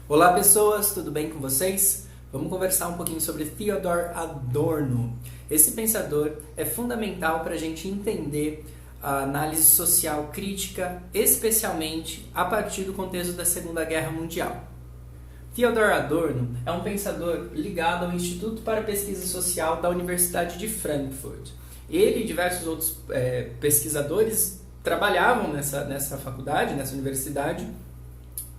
Olá pessoas, tudo bem com vocês? Vamos conversar um pouquinho sobre Theodor Adorno. Esse pensador é fundamental para a gente entender a análise social crítica, especialmente a partir do contexto da Segunda Guerra Mundial. Theodor Adorno é um pensador ligado ao Instituto para a Pesquisa Social da Universidade de Frankfurt. Ele e diversos outros pesquisadores trabalhavam nessa faculdade, nessa universidade,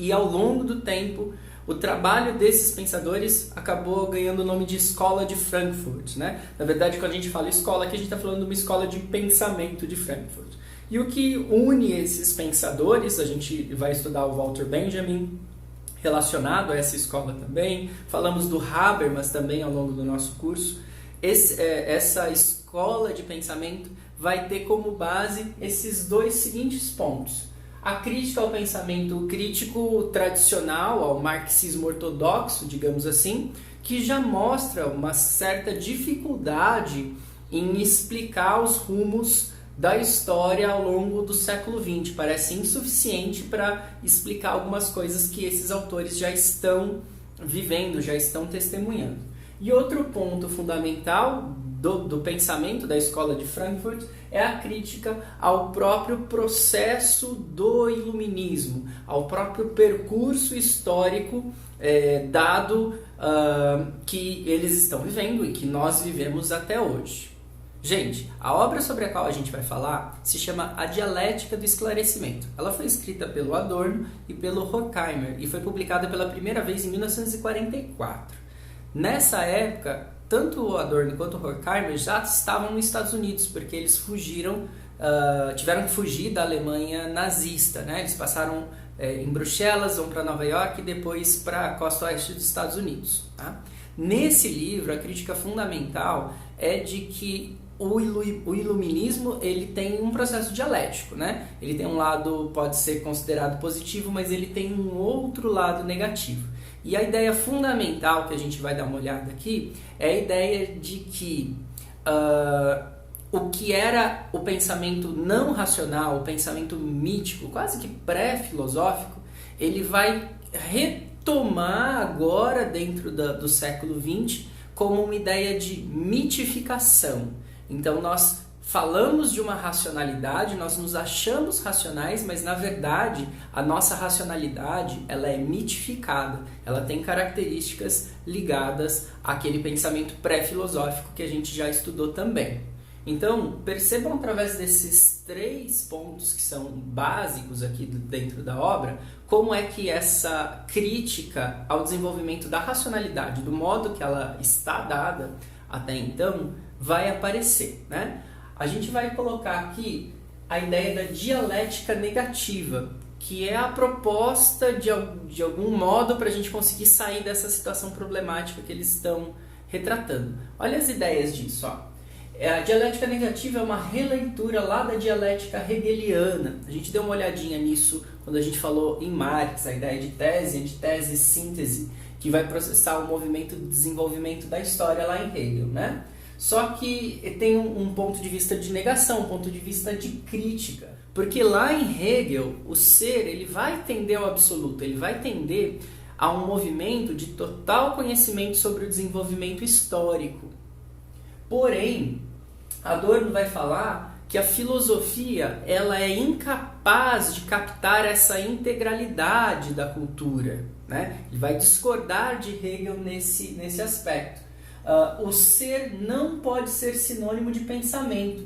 e ao longo do tempo o trabalho desses pensadores acabou ganhando o nome de Escola de Frankfurt, né? Na verdade, quando a gente fala escola, aqui a gente está falando de uma escola de pensamento de Frankfurt. E o que une esses pensadores, a gente vai estudar o Walter Benjamin relacionado a essa escola também, falamos do Habermas também ao longo do nosso curso. Essa escola de pensamento vai ter como base esses dois seguintes pontos. A crítica ao pensamento crítico tradicional, ao marxismo ortodoxo, digamos assim, que já mostra uma certa dificuldade em explicar os rumos da história ao longo do século XX. Parece insuficiente para explicar algumas coisas que esses autores já estão vivendo, já estão testemunhando. E outro ponto fundamental do pensamento da Escola de Frankfurt é a crítica ao próprio processo do iluminismo, ao próprio percurso histórico dado que eles estão vivendo e que nós vivemos até hoje. Gente, a obra sobre a qual a gente vai falar se chama A Dialética do Esclarecimento. Ela foi escrita pelo Adorno e pelo Horkheimer e foi publicada pela primeira vez em 1944. Nessa época, tanto o Adorno quanto o Horkheimer já estavam nos Estados Unidos, porque eles tiveram que fugir da Alemanha nazista, né? Eles passaram em Bruxelas, vão para Nova York e depois para a costa oeste dos Estados Unidos. Tá? Nesse livro, a crítica fundamental é de que o iluminismo ele tem um processo dialético, né? Ele tem um lado, pode ser considerado positivo, mas ele tem um outro lado negativo. E a ideia fundamental que a gente vai dar uma olhada aqui é a ideia de que o que era o pensamento não racional, o pensamento mítico, quase que pré-filosófico, ele vai retomar agora dentro do século XX como uma ideia de mitificação. Então nós falamos de uma racionalidade, nós nos achamos racionais, mas na verdade a nossa racionalidade ela é mitificada, ela tem características ligadas àquele pensamento pré-filosófico que a gente já estudou também. Então percebam através desses três pontos que são básicos aqui dentro da obra, como é que essa crítica ao desenvolvimento da racionalidade, do modo que ela está dada até então, vai aparecer, né? A gente vai colocar aqui a ideia da dialética negativa, que é a proposta de algum modo para a gente conseguir sair dessa situação problemática que eles estão retratando. Olha as ideias disso. Ó. A dialética negativa é uma releitura lá da dialética hegeliana. A gente deu uma olhadinha nisso quando a gente falou em Marx, a ideia de tese, antitese e síntese, que vai processar o movimento de desenvolvimento da história lá em Hegel, né? Só que tem um ponto de vista de negação, um ponto de vista de crítica. Porque lá em Hegel, o ser ele vai tender ao absoluto, ele vai tender a um movimento de total conhecimento sobre o desenvolvimento histórico. Porém, Adorno vai falar que a filosofia ela é incapaz de captar essa integralidade da cultura, né? Ele vai discordar de Hegel nesse aspecto. O ser não pode ser sinônimo de pensamento.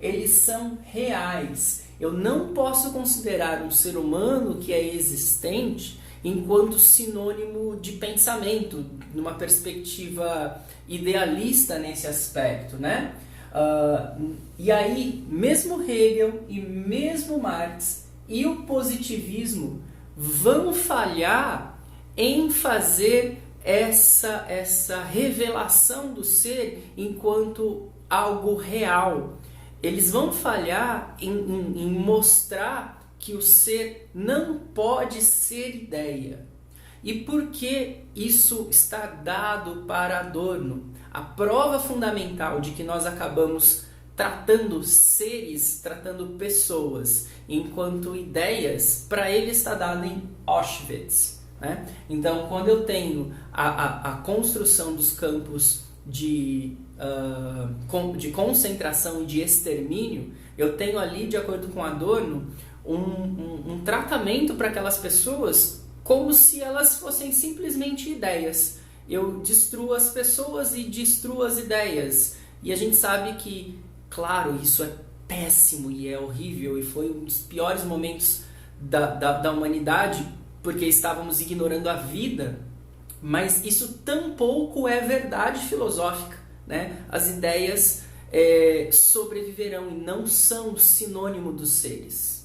Eles são reais. Eu não posso considerar um ser humano que é existente enquanto sinônimo de pensamento, numa perspectiva idealista nesse aspecto, né? E aí, mesmo Hegel e mesmo Marx e o positivismo vão falhar em fazer essa revelação do ser enquanto algo real. Eles vão falhar em mostrar que o ser não pode ser ideia. E por que isso está dado para Adorno? A prova fundamental de que nós acabamos tratando seres, tratando pessoas enquanto ideias, para ele está dado em Auschwitz. né? Então, quando eu tenho a construção dos campos de concentração e de extermínio, eu tenho ali, de acordo com Adorno, um tratamento para aquelas pessoas como se elas fossem simplesmente ideias. Eu destruo as pessoas e destruo as ideias. E a gente sabe que, claro, isso é péssimo e é horrível e foi um dos piores momentos da humanidade, porque estávamos ignorando a vida, mas isso tampouco é verdade filosófica, né? As ideias sobreviverão e não são sinônimo dos seres.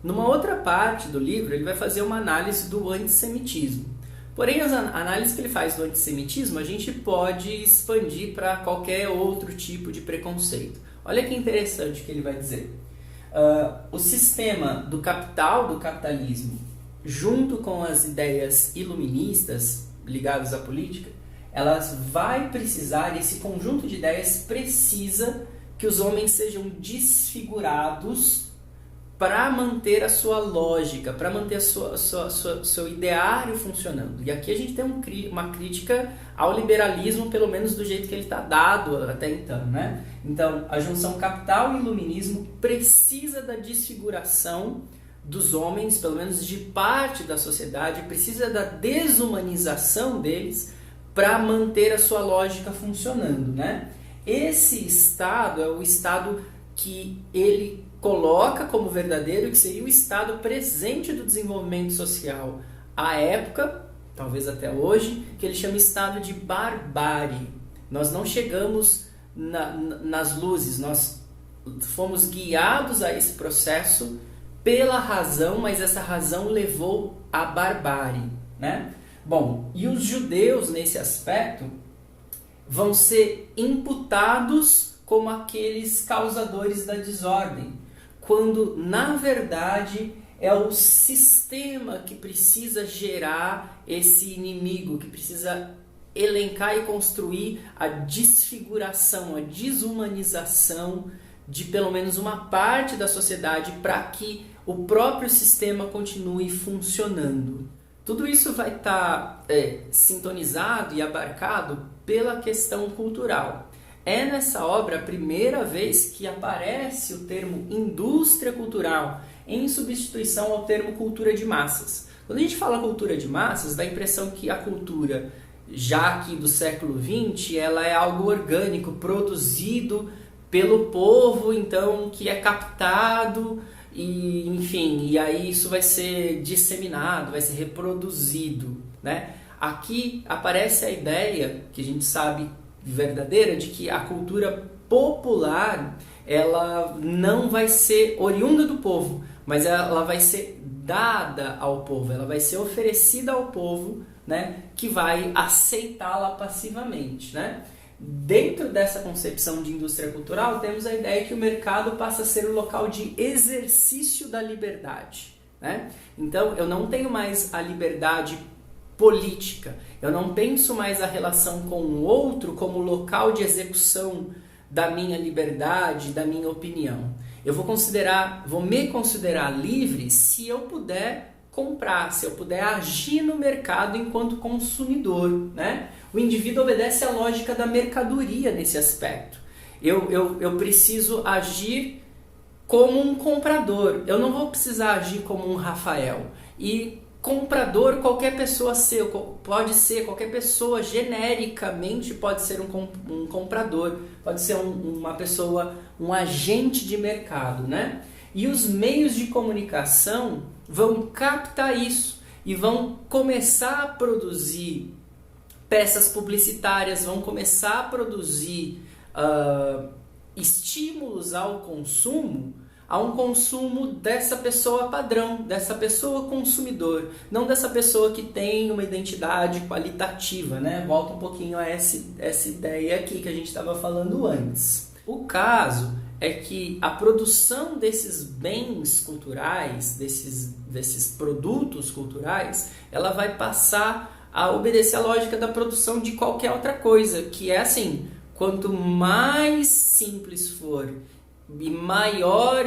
Numa outra parte do livro, ele vai fazer uma análise do antissemitismo. Porém, as análises que ele faz do antissemitismo, a gente pode expandir para qualquer outro tipo de preconceito. Olha que interessante o que ele vai dizer. O sistema do capital, do capitalismo, junto com as ideias iluministas ligadas à política, elas vai precisar, esse conjunto de ideias precisa que os homens sejam desfigurados para manter a sua lógica, para manter seu ideário funcionando. E aqui a gente tem uma crítica ao liberalismo, pelo menos do jeito que ele está dado até então, né? Então, a junção capital e iluminismo precisa da desfiguração dos homens, pelo menos de parte da sociedade, precisa da desumanização deles para manter a sua lógica funcionando, né? Esse estado é o estado que ele coloca como verdadeiro, que seria o estado presente do desenvolvimento social à época, talvez até hoje, que ele chama estado de barbárie. Nós não chegamos nas luzes, nós fomos guiados a esse processo pela razão, mas essa razão levou à barbárie, né? Bom, e os judeus nesse aspecto vão ser imputados como aqueles causadores da desordem, quando na verdade é o sistema que precisa gerar esse inimigo, que precisa elencar e construir a desfiguração, a desumanização de pelo menos uma parte da sociedade para que o próprio sistema continue funcionando. Tudo isso vai estar sintonizado e abarcado pela questão cultural. É nessa obra a primeira vez que aparece o termo indústria cultural em substituição ao termo cultura de massas. Quando a gente fala cultura de massas, dá a impressão que a cultura, já aqui do século XX, ela é algo orgânico, produzido pelo povo, então, que é captado e, enfim, e aí isso vai ser disseminado, vai ser reproduzido, né? Aqui aparece a ideia, que a gente sabe verdadeira, de que a cultura popular ela não vai ser oriunda do povo, mas ela vai ser dada ao povo, ela vai ser oferecida ao povo, né, que vai aceitá-la passivamente, né? Dentro dessa concepção de indústria cultural, temos a ideia que o mercado passa a ser o local de exercício da liberdade, né? Então, eu não tenho mais a liberdade política, eu não penso mais a relação com o outro como local de execução da minha liberdade, da minha opinião. Eu vou me considerar livre se eu puder comprar, se eu puder agir no mercado enquanto consumidor, né? O indivíduo obedece à lógica da mercadoria nesse aspecto. Eu preciso agir como um comprador, eu não vou precisar agir como um Rafael. E comprador, qualquer pessoa pode ser, qualquer pessoa genericamente pode ser um comprador, pode ser uma pessoa, um agente de mercado, né? E os meios de comunicação vão captar isso e vão começar a produzir peças publicitárias, vão começar a produzir estímulos ao consumo, a um consumo dessa pessoa padrão, dessa pessoa consumidor, não dessa pessoa que tem uma identidade qualitativa, né? Volta um pouquinho a essa ideia aqui que a gente estava falando antes. O caso é que a produção desses bens culturais, desses produtos culturais, ela vai passar a obedecer à lógica da produção de qualquer outra coisa, que é assim, quanto mais simples for e maior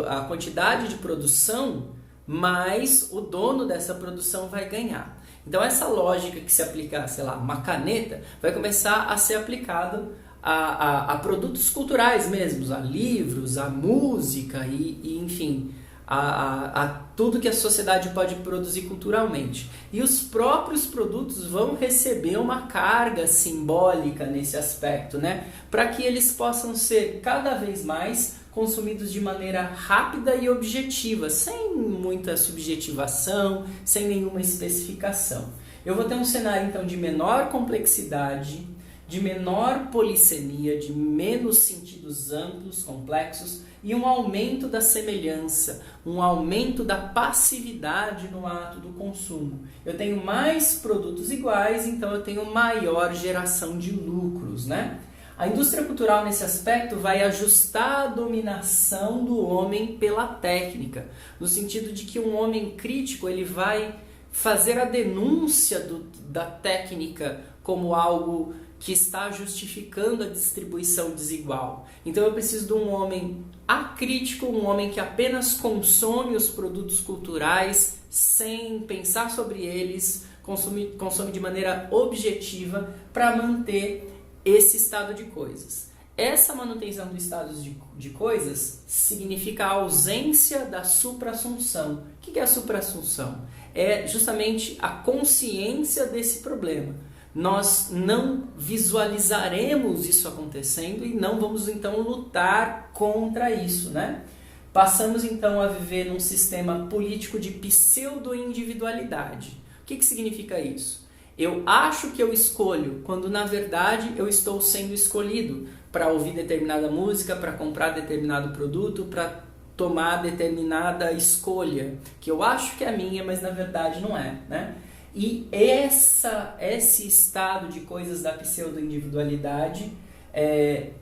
a quantidade de produção, mais o dono dessa produção vai ganhar. Então essa lógica que se aplicar, sei lá, uma caneta, vai começar a ser aplicado a produtos culturais mesmos, a livros, a música e enfim, a tudo que a sociedade pode produzir culturalmente. E os próprios produtos vão receber uma carga simbólica nesse aspecto, né? Para que eles possam ser cada vez mais consumidos de maneira rápida e objetiva, sem muita subjetivação, sem nenhuma especificação. Eu vou ter um cenário então de menor complexidade, de menor polissemia, de menos sentidos amplos, complexos, e um aumento da semelhança, um aumento da passividade no ato do consumo. Eu tenho mais produtos iguais, então eu tenho maior geração de lucros, né? A indústria cultural, nesse aspecto, vai ajustar a dominação do homem pela técnica, no sentido de que um homem crítico ele vai fazer a denúncia da técnica como algo que está justificando a distribuição desigual. Então eu preciso de um homem acrítico, um homem que apenas consome os produtos culturais sem pensar sobre eles, consome de maneira objetiva para manter esse estado de coisas. Essa manutenção do estado de coisas significa a ausência da suprassunção. O que é a suprassunção? É justamente a consciência desse problema. Nós não visualizaremos isso acontecendo e não vamos então lutar contra isso, né? Passamos então a viver num sistema político de pseudo-individualidade. O que significa isso? Eu acho que eu escolho, quando na verdade eu estou sendo escolhido para ouvir determinada música, para comprar determinado produto, para tomar determinada escolha, que eu acho que é minha, mas na verdade não é, né? E esse estado de coisas da pseudo-individualidade é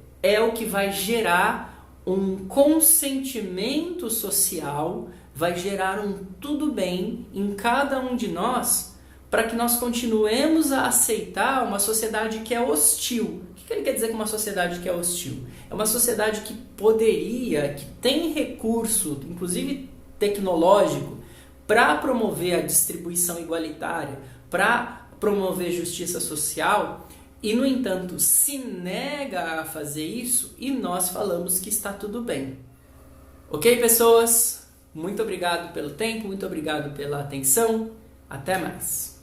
o que vai gerar um consentimento social, vai gerar um tudo bem em cada um de nós, para que nós continuemos a aceitar uma sociedade que é hostil. O que ele quer dizer com uma sociedade que é hostil? É uma sociedade que poderia, que tem recurso, inclusive tecnológico, para promover a distribuição igualitária, para promover justiça social, e, no entanto, se nega a fazer isso e nós falamos que está tudo bem. Ok, pessoas? Muito obrigado pelo tempo, muito obrigado pela atenção. Até mais.